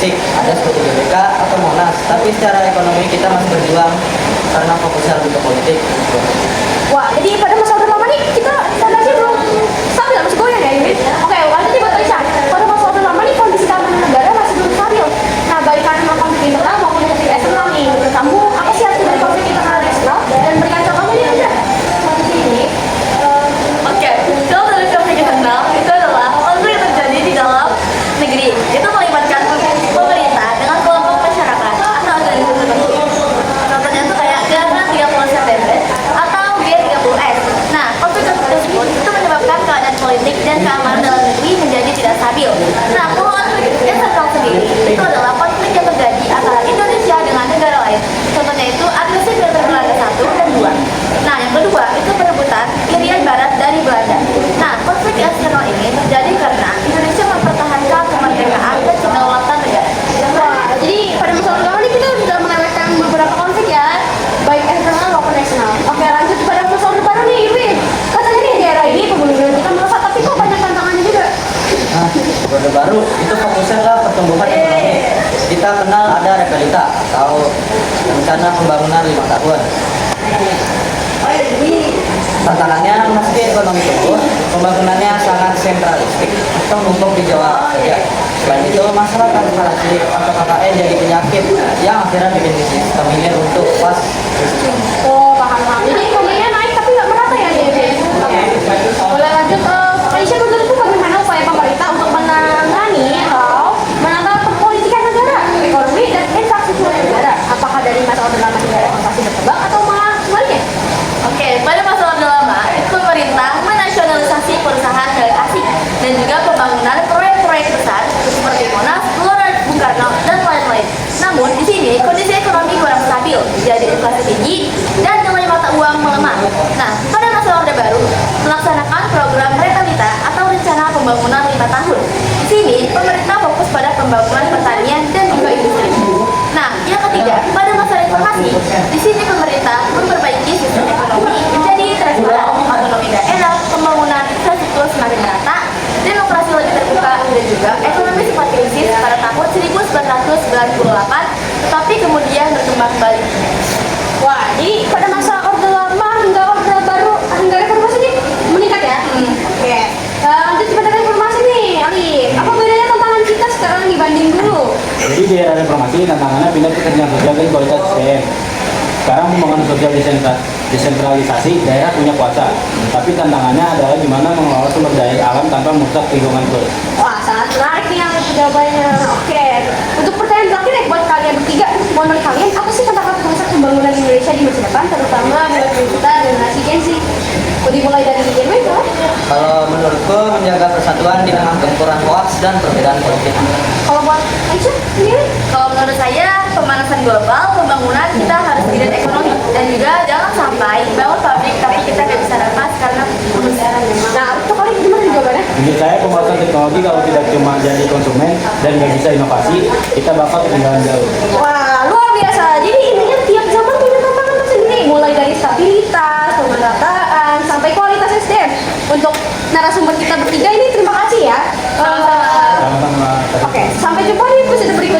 politik, ada seperti GBK atau Monas. Tapi secara ekonomi kita masih berjuang karena fokusnya lebih ke politik. Wah, jadi pada masa Orde Lama nih kita fondasinya belum stabil, masih goyang ya ini. Oke, lanjut nih buat Aisyah. Pada masa Orde Lama nih kondisi keamanan negara masih belum stabil. Nah, baik karena konflik internal maupun konflik eksternal nih. Menurut kamu apa sih arti dari konflik internal dan eksternal? Dan berikan contohnya nih Aisyah. Di sini, oke, kalau dari konflik internal itu adalah konflik yang terjadi di dalam negeri. Itu melibatkan pemerintah dengan kelompok masyarakat atau organisasi tertentu. Contohnya itu kayak Gerakan 30 September atau G30S. Nah, konflik tersebut itu menyebabkan keadaan politik dan keamanan dalam negeri menjadi tidak stabil. Nah, kalau konflik internal sendiri itu adalah konflik yang terjadi antara Indonesia dengan negara lain. Contohnya itu agresi militer Belanda 1 dan 2. Nah, yang kedua itu perebutan Irian Barat dari Belanda. Nah, konflik eksternal ini terjadi karena Indonesia mempertahankan kemerdekaan dan kedaulatan negara. Wah, jadi pada masa Orde Lama nih kita sudah melewatkan beberapa konflik ya, baik eksternal maupun eksternal. Oke, lanjut pada masa Orde Baru nih, Irwin. Katanya nih di era ini pembangunan kita melesat, tapi kok banyak tantangannya juga. Nah, Orde Baru itu fokusnya ke pertumbuhan ekonomi. Kita kenal ada Repelita atau rencana pembangunan 5 tahun. Tantangannya meski ekonomi tumbuh, pembangunannya sangat sentralistik atau numpuk di Jawa saja. Selain itu, masalah transparansi atau KKN jadi penyakit yang akhirnya bikin sistem ini untuk pas. Oh, paham. Jadi ekonominya naik tapi nggak merata ya dia. Boleh lanjut ke Aisyah, menurutku bagaimana upaya pemerintah untuk menangani atau menangkap perpolitikan negara, ekonomi dan infrastruktur negara? Apakah dari masa Orde Lama negara masih berkembang atau malah sebaliknya? Oke, pada masa Orde Lama, pemerintah menasionalisasi perusahaan milik asing dan juga pembangunan proyek-proyek besar seperti Monas, Gelora Bung Karno, dan lain-lain. Namun, di sini kondisi ekonomi kurang stabil, jadi inflasi tinggi dan nilai mata uang melemah. Nah, pada masa Orde Baru, melaksanakan program Repelita atau rencana pembangunan 5 tahun. Di sini, pemerintah fokus pada pembangunan pertanian dan juga industri. Nah, yang ketiga, pada masa reformasi, di sini pemerintah memperbaiki sistem ekonomi menjadi transparan, otonomi daerah, pembangunan infrastruktur semakin merata, demokrasi lebih terbuka, dan juga ekonomi sempat krisis pada tahun 1998, tetapi kemudian berkembang balik. Wah, jadi pada masa Orde Lama hingga Orde Baru hingga reformasi ini meningkat ya? Oke. Lanjut pada reformasi nih, Ali. Apa bedanya tantangan kita sekarang dibanding dulu? Jadi di era reformasi tantangannya pindah ke kerjaan sosial dan kualitas SDM. Sekarang pembangunan sosial desentralisasi, daerah punya kuasa. Tapi tantangannya adalah gimana mengelola sumber daya alam tanpa merusak lingkungan hidup. Wah, sangat menarik nih yang jawabannya. Oke. Untuk pertanyaan terakhir nih buat kalian bertiga, menurut kalian apa sih tantangan terbesar pembangunan Indonesia di masa depan, terutama buat kita generasi Gen Z? Mau dimulai dari Jerman kan? Kalau menurutku menjaga persatuan di tengah gempuran hoaks dan perbedaan politik. Kalau buat Aisyah sendiri? Kalau menurut saya, pemanasan global, pembangunan kita harus bidang ekonomi, dan juga jangan sampai bangun pabrik tapi kita nggak bisa nafas karena pembesaran. Nah, itu kali gimana jawabannya? Menurut saya pembahasan teknologi kalau tidak cuma jadi konsumen dan nggak bisa inovasi, kita bakal ketinggalan jauh. Wah, luar biasa. Jadi intinya tiap zaman punya tantangan tersendiri, mulai dari stabilitas, pemerataan, sampai kualitas SDM. Untuk narasumber kita bertiga ini terima kasih ya. Sama-sama. Oke, sampai jumpa di episode berikutnya.